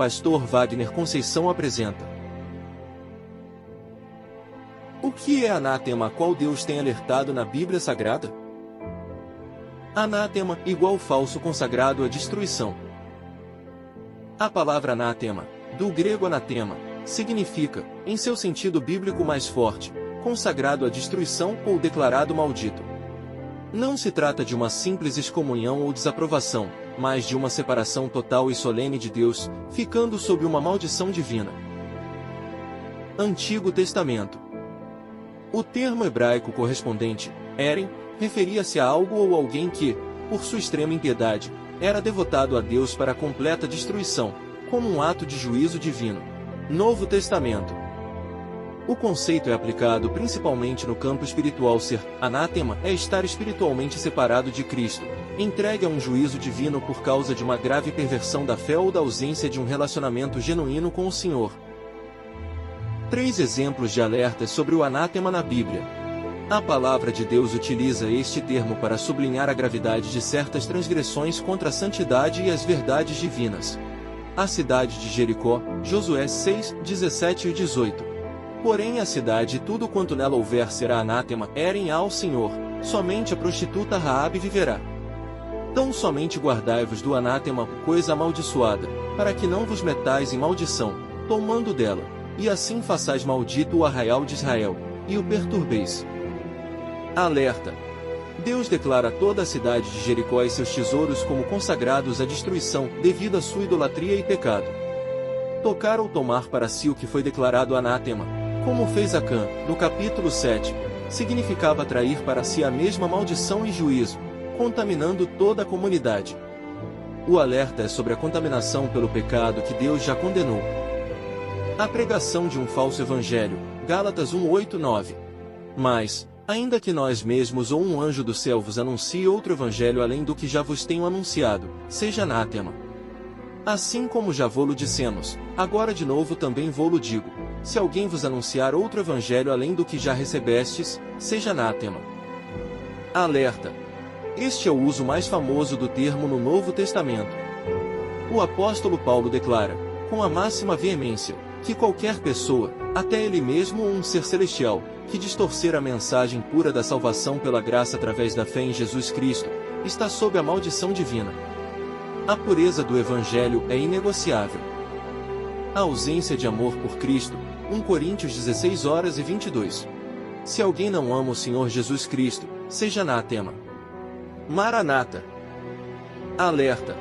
Pastor Wagner Conceição apresenta. O que é anátema, a qual Deus tem alertado na Bíblia Sagrada? Anátema, igual falso consagrado à destruição. A palavra anátema, do grego anatema, significa, em seu sentido bíblico mais forte, consagrado à destruição ou declarado maldito. Não se trata de uma simples excomunhão ou desaprovação, mas de uma separação total e solene de Deus, ficando sob uma maldição divina. Antigo Testamento. O termo hebraico correspondente, eren, referia-se a algo ou alguém que, por sua extrema impiedade, era devotado a Deus para a completa destruição, como um ato de juízo divino. Novo Testamento. O conceito é aplicado principalmente no campo espiritual. Ser anátema é estar espiritualmente separado de Cristo, entregue a um juízo divino por causa de uma grave perversão da fé ou da ausência de um relacionamento genuíno com o Senhor. 3 exemplos de alertas sobre o anátema na Bíblia. A palavra de Deus utiliza este termo para sublinhar a gravidade de certas transgressões contra a santidade e as verdades divinas. A cidade de Jericó, Josué 6, 17 e 18. Porém a cidade e tudo quanto nela houver será anátema, eren ao Senhor, somente a prostituta Raabe viverá. Tão somente guardai-vos do anátema, coisa amaldiçoada, para que não vos metais em maldição, tomando dela, e assim façais maldito o arraial de Israel, e o perturbeis. Alerta! Deus declara toda a cidade de Jericó e seus tesouros como consagrados à destruição, devido à sua idolatria e pecado. Tocar ou tomar para si o que foi declarado anátema, como fez Acã, no capítulo 7, significava atrair para si a mesma maldição e juízo, contaminando toda a comunidade. O alerta é sobre a contaminação pelo pecado que Deus já condenou. A pregação de um falso evangelho, Gálatas 1, 8, 9. Mas, ainda que nós mesmos ou um anjo do céu vos anuncie outro evangelho além do que já vos tenho anunciado, seja anátema. Assim como já vô-lo dissemos, agora de novo também vô-lo digo, se alguém vos anunciar outro evangelho além do que já recebestes, seja anátema. Alerta! Este é o uso mais famoso do termo no Novo Testamento. O apóstolo Paulo declara, com a máxima veemência, que qualquer pessoa, até ele mesmo ou um ser celestial, que distorcer a mensagem pura da salvação pela graça através da fé em Jesus Cristo, está sob a maldição divina. A pureza do Evangelho é inegociável. A ausência de amor por Cristo, 1 Coríntios 16 horas e 22. Se alguém não ama o Senhor Jesus Cristo, seja anátema. Maranata. Alerta.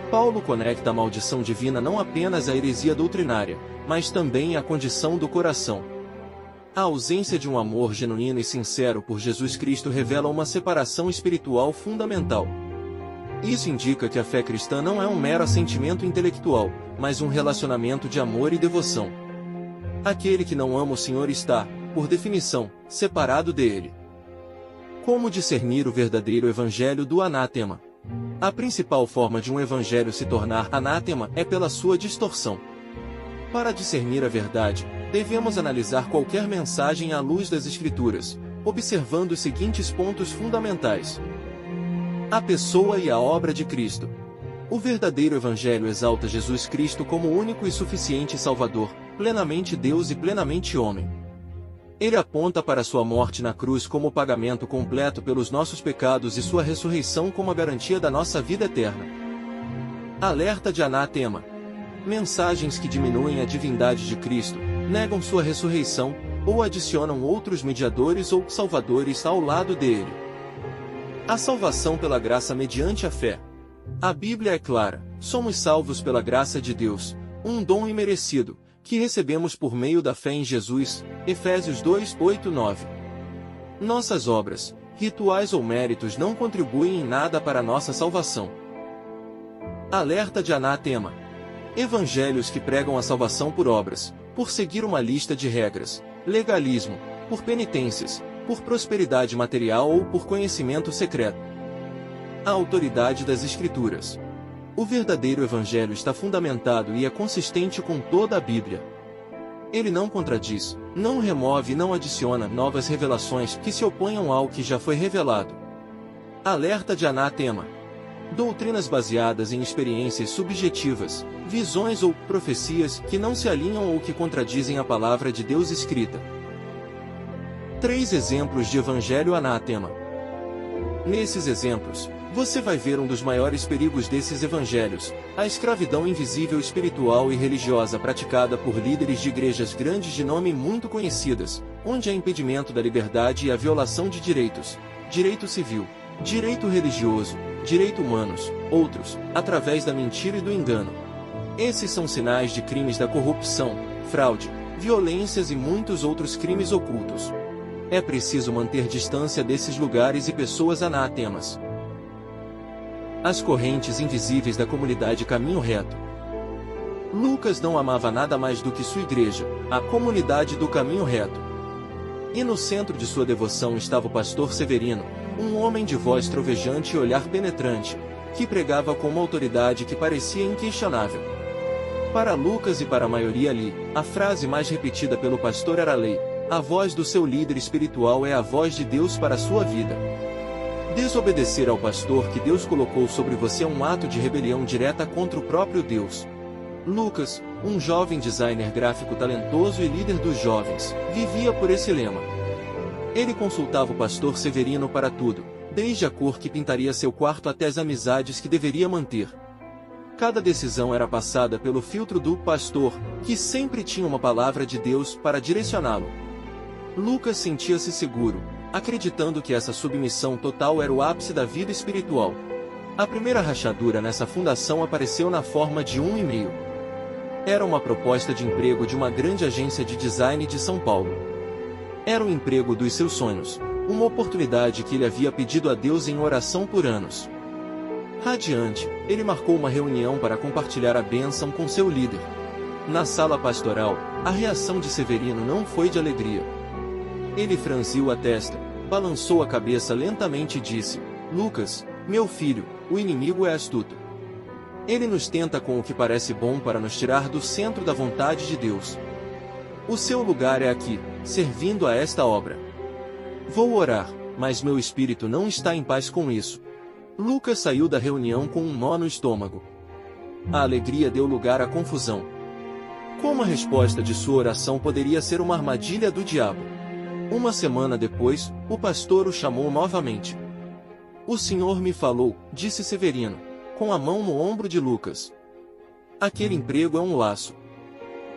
Paulo conecta a maldição divina não apenas à heresia doutrinária, mas também à condição do coração. A ausência de um amor genuíno e sincero por Jesus Cristo revela uma separação espiritual fundamental. Isso indica que a fé cristã não é um mero assentimento intelectual, mas um relacionamento de amor e devoção. Aquele que não ama o Senhor está, por definição, separado dele. Como discernir o verdadeiro evangelho do anátema? A principal forma de um evangelho se tornar anátema é pela sua distorção. Para discernir a verdade, devemos analisar qualquer mensagem à luz das Escrituras, observando os seguintes pontos fundamentais. A pessoa e a obra de Cristo. O verdadeiro evangelho exalta Jesus Cristo como único e suficiente Salvador, plenamente Deus e plenamente homem. Ele aponta para sua morte na cruz como o pagamento completo pelos nossos pecados e sua ressurreição como a garantia da nossa vida eterna. Alerta de anátema. Mensagens que diminuem a divindade de Cristo, negam sua ressurreição, ou adicionam outros mediadores ou salvadores ao lado dele. A salvação pela graça mediante a fé. A Bíblia é clara, somos salvos pela graça de Deus, um dom imerecido, que recebemos por meio da fé em Jesus, Efésios 2, 8, 9. Nossas obras, rituais ou méritos não contribuem em nada para a nossa salvação. Alerta de anátema. Evangelhos que pregam a salvação por obras, por seguir uma lista de regras, legalismo, por penitências, por prosperidade material ou por conhecimento secreto. A autoridade das Escrituras. O verdadeiro Evangelho está fundamentado e é consistente com toda a Bíblia. Ele não contradiz, não remove e não adiciona novas revelações que se oponham ao que já foi revelado. Alerta de anátema. Doutrinas baseadas em experiências subjetivas, visões ou profecias que não se alinham ou que contradizem a palavra de Deus escrita. 3 exemplos de evangelho anátema. Nesses exemplos, você vai ver um dos maiores perigos desses evangelhos, a escravidão invisível espiritual e religiosa praticada por líderes de igrejas grandes de nome muito conhecidas, onde há impedimento da liberdade e a violação de direitos, direito civil, direito religioso, direito humanos, outros, através da mentira e do engano. Esses são sinais de crimes da corrupção, fraude, violências e muitos outros crimes ocultos. É preciso manter distância desses lugares e pessoas anátemas. As correntes invisíveis da comunidade Caminho Reto. Lucas não amava nada mais do que sua igreja, a comunidade do Caminho Reto. E no centro de sua devoção estava o pastor Severino, um homem de voz trovejante e olhar penetrante, que pregava com uma autoridade que parecia inquestionável. Para Lucas e para a maioria ali, a frase mais repetida pelo pastor era a lei. A voz do seu líder espiritual é a voz de Deus para a sua vida. Desobedecer ao pastor que Deus colocou sobre você é um ato de rebelião direta contra o próprio Deus. Lucas, um jovem designer gráfico talentoso e líder dos jovens, vivia por esse lema. Ele consultava o pastor Severino para tudo, desde a cor que pintaria seu quarto até as amizades que deveria manter. Cada decisão era passada pelo filtro do pastor, que sempre tinha uma palavra de Deus para direcioná-lo. Lucas sentia-se seguro, acreditando que essa submissão total era o ápice da vida espiritual. A primeira rachadura nessa fundação apareceu na forma de um e-mail. Era uma proposta de emprego de uma grande agência de design de São Paulo. Era o emprego dos seus sonhos, uma oportunidade que ele havia pedido a Deus em oração por anos. Radiante, ele marcou uma reunião para compartilhar a bênção com seu líder. Na sala pastoral, a reação de Severino não foi de alegria. Ele franziu a testa, balançou a cabeça lentamente e disse: Lucas, meu filho, o inimigo é astuto. Ele nos tenta com o que parece bom para nos tirar do centro da vontade de Deus. O seu lugar é aqui, servindo a esta obra. Vou orar, mas meu espírito não está em paz com isso. Lucas saiu da reunião com um nó no estômago. A alegria deu lugar à confusão. Como a resposta de sua oração poderia ser uma armadilha do diabo? Uma semana depois, o pastor o chamou novamente. O Senhor me falou, disse Severino, com a mão no ombro de Lucas. Aquele emprego é um laço.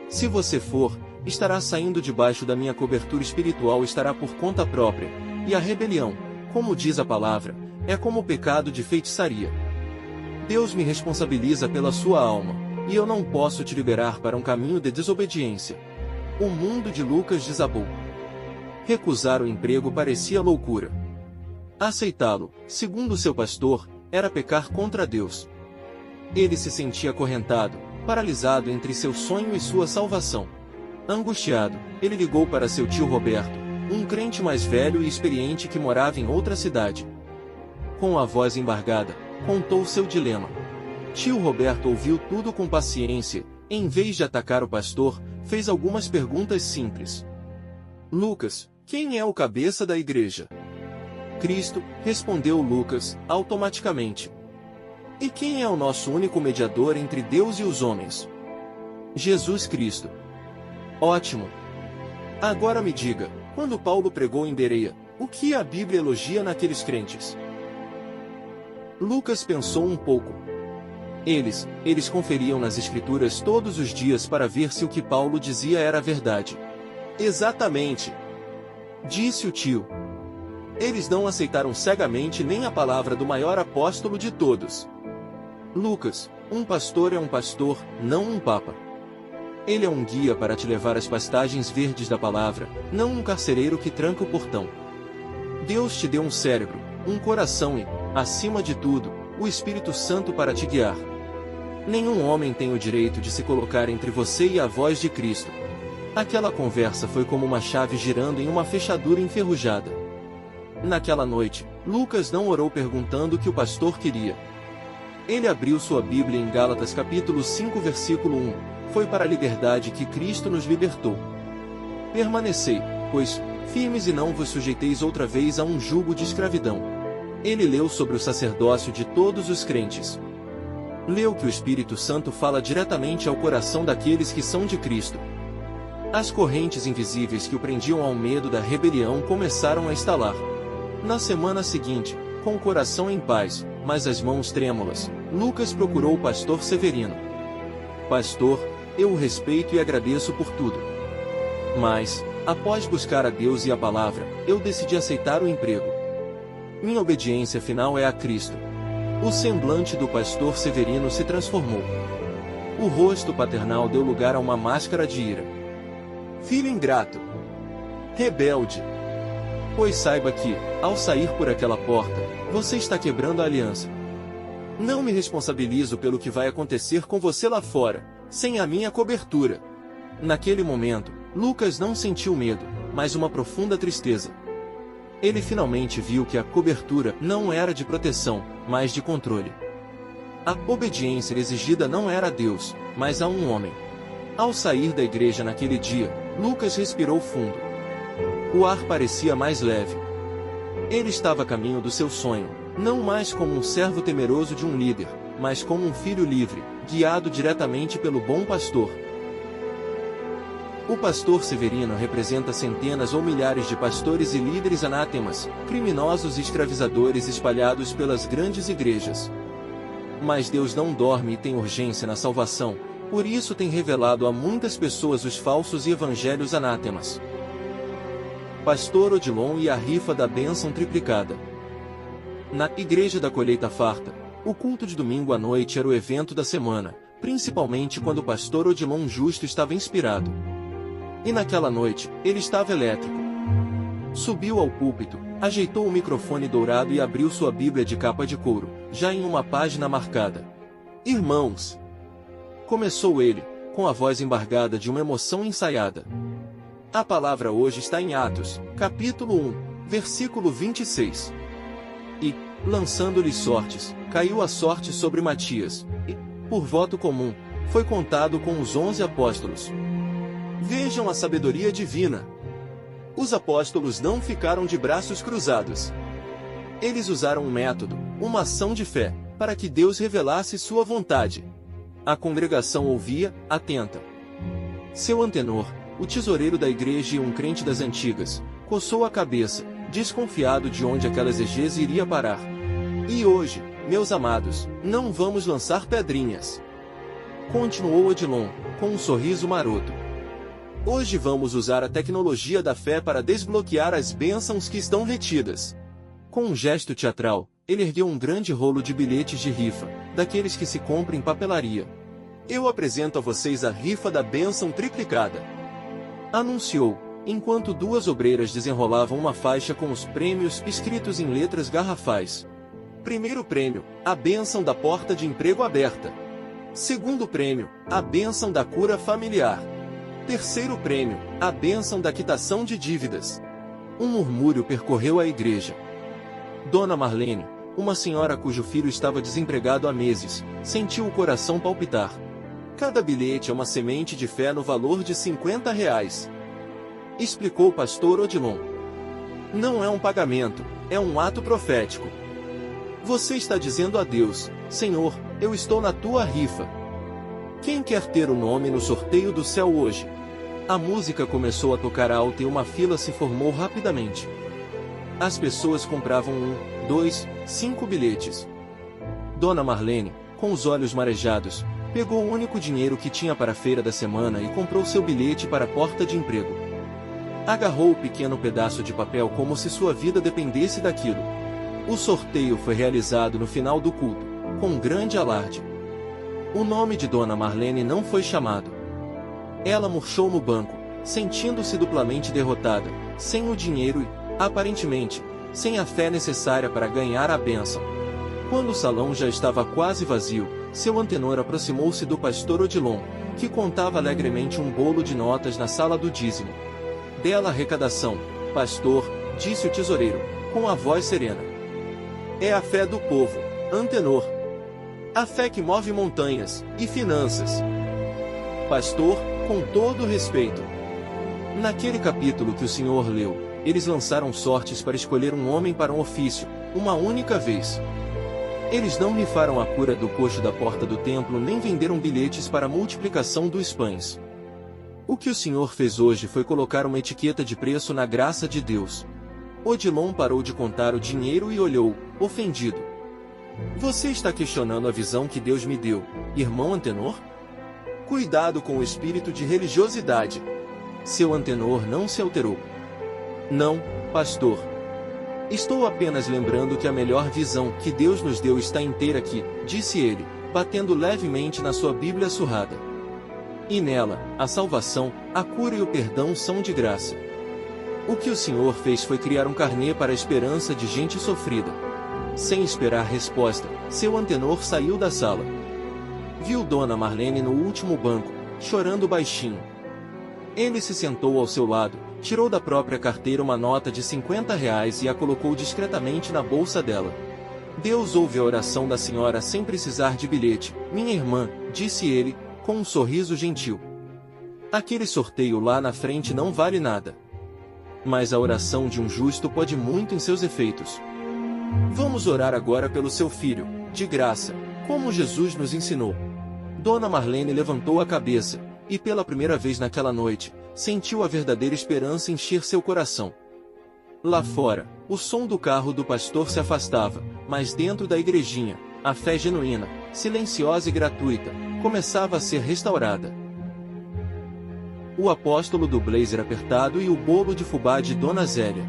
Se você for, estará saindo debaixo da minha cobertura espiritual, estará por conta própria, e a rebelião, como diz a palavra, é como o pecado de feitiçaria. Deus me responsabiliza pela sua alma, e eu não posso te liberar para um caminho de desobediência. O mundo de Lucas desabou. Recusar o emprego parecia loucura. Aceitá-lo, segundo seu pastor, era pecar contra Deus. Ele se sentia acorrentado, paralisado entre seu sonho e sua salvação. Angustiado, ele ligou para seu tio Roberto, um crente mais velho e experiente que morava em outra cidade. Com a voz embargada, contou seu dilema. Tio Roberto ouviu tudo com paciência, em vez de atacar o pastor, fez algumas perguntas simples. Lucas, quem é o cabeça da igreja? Cristo, respondeu Lucas, automaticamente. E quem é o nosso único mediador entre Deus e os homens? Jesus Cristo. Ótimo. Agora me diga, quando Paulo pregou em Bereia, o que a Bíblia elogia naqueles crentes? Lucas pensou um pouco. Eles conferiam nas Escrituras todos os dias para ver se o que Paulo dizia era verdade. Exatamente. Disse o tio. Eles não aceitaram cegamente nem a palavra do maior apóstolo de todos. Lucas, um pastor é um pastor, não um papa. Ele é um guia para te levar às pastagens verdes da palavra, não um carcereiro que tranca o portão. Deus te deu um cérebro, um coração e, acima de tudo, o Espírito Santo para te guiar. Nenhum homem tem o direito de se colocar entre você e a voz de Cristo. Aquela conversa foi como uma chave girando em uma fechadura enferrujada. Naquela noite, Lucas não orou perguntando o que o pastor queria. Ele abriu sua Bíblia em Gálatas capítulo 5 versículo 1, foi para a liberdade que Cristo nos libertou. Permanecei, pois, firmes e não vos sujeiteis outra vez a um jugo de escravidão. Ele leu sobre o sacerdócio de todos os crentes. Leu que o Espírito Santo fala diretamente ao coração daqueles que são de Cristo. As correntes invisíveis que o prendiam ao medo da rebelião começaram a estalar. Na semana seguinte, com o coração em paz, mas as mãos trêmulas, Lucas procurou o pastor Severino. Pastor, eu o respeito e agradeço por tudo. Mas, após buscar a Deus e a palavra, eu decidi aceitar o emprego. Minha obediência final é a Cristo. O semblante do pastor Severino se transformou. O rosto paternal deu lugar a uma máscara de ira. Filho ingrato, rebelde. Pois saiba que, ao sair por aquela porta, você está quebrando a aliança. Não me responsabilizo pelo que vai acontecer com você lá fora, sem a minha cobertura. Naquele momento, Lucas não sentiu medo, mas uma profunda tristeza. Ele finalmente viu que a cobertura não era de proteção, mas de controle. A obediência exigida não era a Deus, mas a um homem. Ao sair da igreja naquele dia, Lucas respirou fundo. O ar parecia mais leve. Ele estava a caminho do seu sonho, não mais como um servo temeroso de um líder, mas como um filho livre, guiado diretamente pelo bom pastor. O pastor Severino representa centenas ou milhares de pastores e líderes anátemas, criminosos e escravizadores espalhados pelas grandes igrejas. Mas Deus não dorme e tem urgência na salvação, por isso tem revelado a muitas pessoas os falsos e evangelhos anátemas. Pastor Odilon e a rifa da bênção triplicada. Na Igreja da Colheita Farta, o culto de domingo à noite era o evento da semana, principalmente quando o pastor Odilon Justo estava inspirado. E naquela noite, ele estava elétrico. Subiu ao púlpito, ajeitou o microfone dourado e abriu sua Bíblia de capa de couro, já em uma página marcada. Irmãos! Começou ele, com a voz embargada de uma emoção ensaiada. A palavra hoje está em Atos, capítulo 1, versículo 26. E, lançando-lhes sortes, caiu a sorte sobre Matias, e, por voto comum, foi contado com os 11 apóstolos. Vejam a sabedoria divina. Os apóstolos não ficaram de braços cruzados. Eles usaram um método, uma ação de fé, para que Deus revelasse sua vontade. A congregação ouvia, atenta. Seu antenor, o tesoureiro da igreja e um crente das antigas, coçou a cabeça, desconfiado de onde aquela exegese iria parar. E hoje, meus amados, não vamos lançar pedrinhas. Continuou Odilon, com um sorriso maroto. Hoje vamos usar a tecnologia da fé para desbloquear as bênçãos que estão retidas. Com um gesto teatral, ele ergueu um grande rolo de bilhetes de rifa, daqueles que se compram em papelaria. Eu apresento a vocês a rifa da bênção triplicada. Anunciou, enquanto duas obreiras desenrolavam uma faixa com os prêmios escritos em letras garrafais. Primeiro prêmio, a bênção da porta de emprego aberta. Segundo prêmio, a bênção da cura familiar. Terceiro prêmio, a bênção da quitação de dívidas. Um murmúrio percorreu a igreja. Dona Marlene, uma senhora cujo filho estava desempregado há meses, sentiu o coração palpitar. Cada bilhete é uma semente de fé no valor de R$ 50. Explicou o pastor Odilon. Não é um pagamento, é um ato profético. Você está dizendo a Deus, Senhor, eu estou na tua rifa. Quem quer ter o nome no sorteio do céu hoje? A música começou a tocar alta e uma fila se formou rapidamente. As pessoas compravam 1, 2, 5 bilhetes. Dona Marlene, com os olhos marejados, pegou o único dinheiro que tinha para a feira da semana e comprou seu bilhete para a porta de emprego. Agarrou o pequeno pedaço de papel como se sua vida dependesse daquilo. O sorteio foi realizado no final do culto, com grande alarde. O nome de Dona Marlene não foi chamado. Ela murchou no banco, sentindo-se duplamente derrotada, sem o dinheiro e, aparentemente, sem a fé necessária para ganhar a bênção. Quando o salão já estava quase vazio, seu antenor aproximou-se do pastor Odilon, que contava alegremente um bolo de notas na sala do dízimo. Bela arrecadação, pastor, disse o tesoureiro, com a voz serena. É a fé do povo, antenor. A fé que move montanhas e finanças. Pastor, com todo respeito. Naquele capítulo que o senhor leu, eles lançaram sortes para escolher um homem para um ofício, uma única vez. Eles não rifaram a cura do coxo da porta do templo nem venderam bilhetes para a multiplicação dos pães. O que o Senhor fez hoje foi colocar uma etiqueta de preço na graça de Deus. Odilon parou de contar o dinheiro e olhou, ofendido. Você está questionando a visão que Deus me deu, irmão Antenor? Cuidado com o espírito de religiosidade. Seu Antenor não se alterou. Não, pastor. Estou apenas lembrando que a melhor visão que Deus nos deu está inteira aqui, disse ele, batendo levemente na sua Bíblia surrada. E nela, a salvação, a cura e o perdão são de graça. O que o Senhor fez foi criar um carnê para a esperança de gente sofrida. Sem esperar resposta, seu Antenor saiu da sala. Viu Dona Marlene no último banco, chorando baixinho. Ele se sentou ao seu lado, tirou da própria carteira uma nota de R$ 50 e a colocou discretamente na bolsa dela. Deus ouve a oração da senhora sem precisar de bilhete, minha irmã, disse ele, com um sorriso gentil. Aquele sorteio lá na frente não vale nada. Mas a oração de um justo pode muito em seus efeitos. Vamos orar agora pelo seu filho, de graça, como Jesus nos ensinou. Dona Marlene levantou a cabeça, e pela primeira vez naquela noite, sentiu a verdadeira esperança encher seu coração. Lá fora, o som do carro do pastor se afastava, mas dentro da igrejinha, a fé genuína, silenciosa e gratuita, começava a ser restaurada. O apóstolo do blazer apertado e o bolo de fubá de Dona Zélia.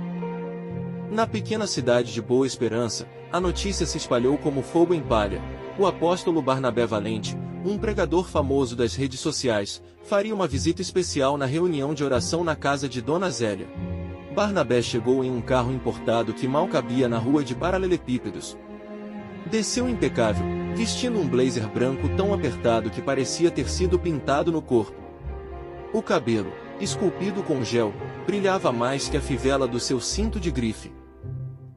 Na pequena cidade de Boa Esperança, a notícia se espalhou como fogo em palha. O apóstolo Barnabé Valente, um pregador famoso das redes sociais, faria uma visita especial na reunião de oração na casa de Dona Zélia. Barnabé chegou em um carro importado que mal cabia na rua de paralelepípedos. Desceu impecável, vestindo um blazer branco tão apertado que parecia ter sido pintado no corpo. O cabelo, esculpido com gel, brilhava mais que a fivela do seu cinto de grife.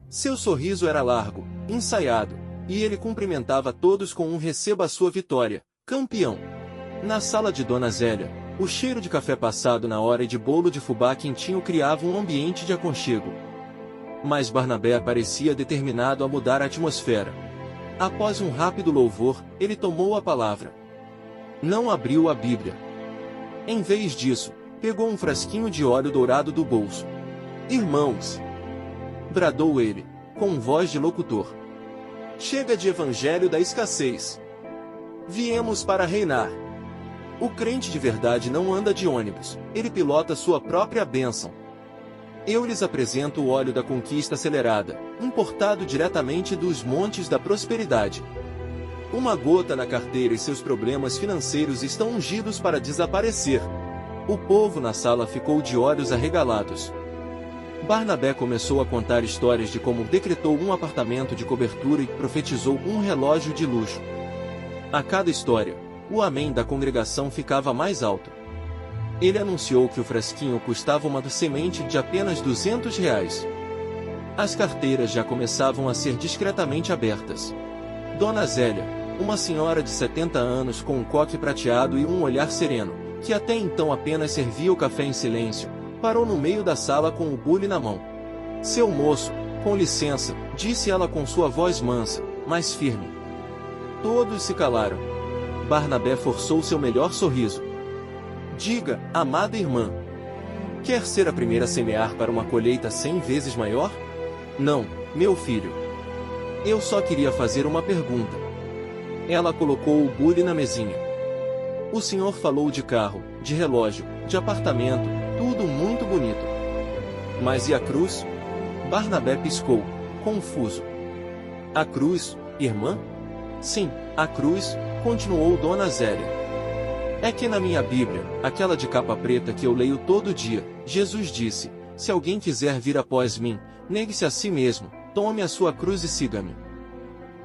Seu sorriso era largo, ensaiado, e ele cumprimentava todos com um receba a sua vitória, campeão. Na sala de Dona Zélia, o cheiro de café passado na hora e de bolo de fubá quentinho criava um ambiente de aconchego. Mas Barnabé parecia determinado a mudar a atmosfera. Após um rápido louvor, ele tomou a palavra. Não abriu a Bíblia. Em vez disso, pegou um frasquinho de óleo dourado do bolso. Irmãos! Bradou ele, com voz de locutor. Chega de evangelho da escassez. Viemos para reinar. O crente de verdade não anda de ônibus, ele pilota sua própria bênção. Eu lhes apresento o óleo da conquista acelerada, importado diretamente dos montes da prosperidade. Uma gota na carteira e seus problemas financeiros estão ungidos para desaparecer. O povo na sala ficou de olhos arregalados. Barnabé começou a contar histórias de como decretou um apartamento de cobertura e profetizou um relógio de luxo. A cada história, o amém da congregação ficava mais alto. Ele anunciou que o frasquinho custava uma semente de apenas R$ 200. As carteiras já começavam a ser discretamente abertas. Dona Zélia, uma senhora de 70 anos com um coque prateado e um olhar sereno, que até então apenas servia o café em silêncio, parou no meio da sala com o bule na mão. Seu moço, com licença, disse ela com sua voz mansa, mas firme. Todos se calaram. Barnabé forçou seu melhor sorriso. Diga, amada irmã. Quer ser a primeira a semear para uma colheita 100 vezes maior? Não, meu filho. Eu só queria fazer uma pergunta. Ela colocou o bule na mesinha. O senhor falou de carro, de relógio, de apartamento, tudo muito bonito. Mas e a cruz? Barnabé piscou, confuso. A cruz, irmã? Sim, a cruz, continuou Dona Zélia. É que na minha Bíblia, aquela de capa preta que eu leio todo dia, Jesus disse, se alguém quiser vir após mim, negue-se a si mesmo, tome a sua cruz e siga-me.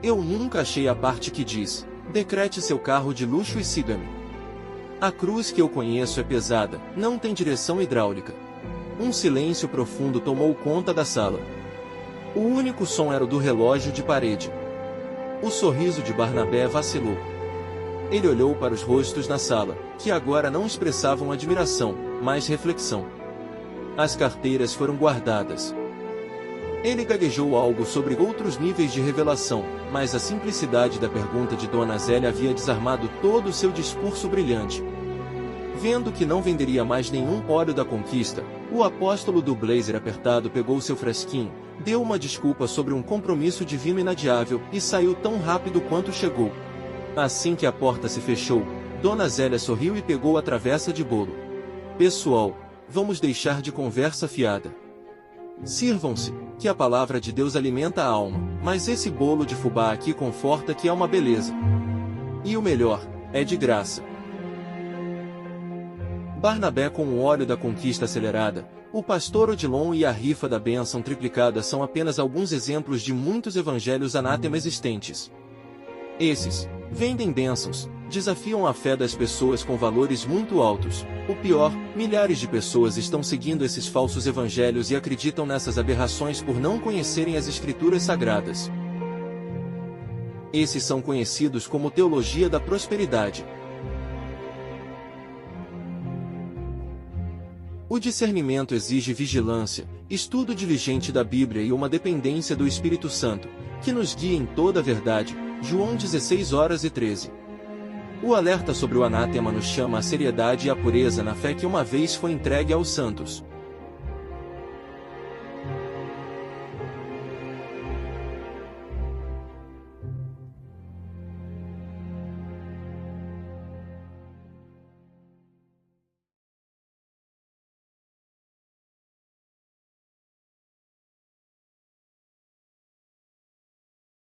Eu nunca achei a parte que diz, decrete seu carro de luxo e siga-me. A cruz que eu conheço é pesada, não tem direção hidráulica. Um silêncio profundo tomou conta da sala. O único som era o do relógio de parede. O sorriso de Barnabé vacilou. Ele olhou para os rostos na sala, que agora não expressavam admiração, mas reflexão. As carteiras foram guardadas. Ele gaguejou algo sobre outros níveis de revelação, mas a simplicidade da pergunta de Dona Zélia havia desarmado todo o seu discurso brilhante. Vendo que não venderia mais nenhum óleo da conquista, o apóstolo do blazer apertado pegou seu frasquinho, deu uma desculpa sobre um compromisso divino inadiável e saiu tão rápido quanto chegou. Assim que a porta se fechou, Dona Zélia sorriu e pegou a travessa de bolo. Pessoal, vamos deixar de conversa fiada. Sirvam-se, que a palavra de Deus alimenta a alma, mas esse bolo de fubá aqui conforta que é uma beleza. E o melhor, é de graça. Barnabé com o óleo da conquista acelerada, o pastor Odilon e a rifa da bênção triplicada são apenas alguns exemplos de muitos evangelhos anátema existentes. Esses vendem bênçãos, desafiam a fé das pessoas com valores muito altos. O pior, milhares de pessoas estão seguindo esses falsos evangelhos e acreditam nessas aberrações por não conhecerem as escrituras sagradas. Esses são conhecidos como teologia da prosperidade. O discernimento exige vigilância, estudo diligente da Bíblia e uma dependência do Espírito Santo, que nos guia em toda a verdade. João 16:13. O alerta sobre o anátema nos chama à seriedade e à pureza na fé que uma vez foi entregue aos santos.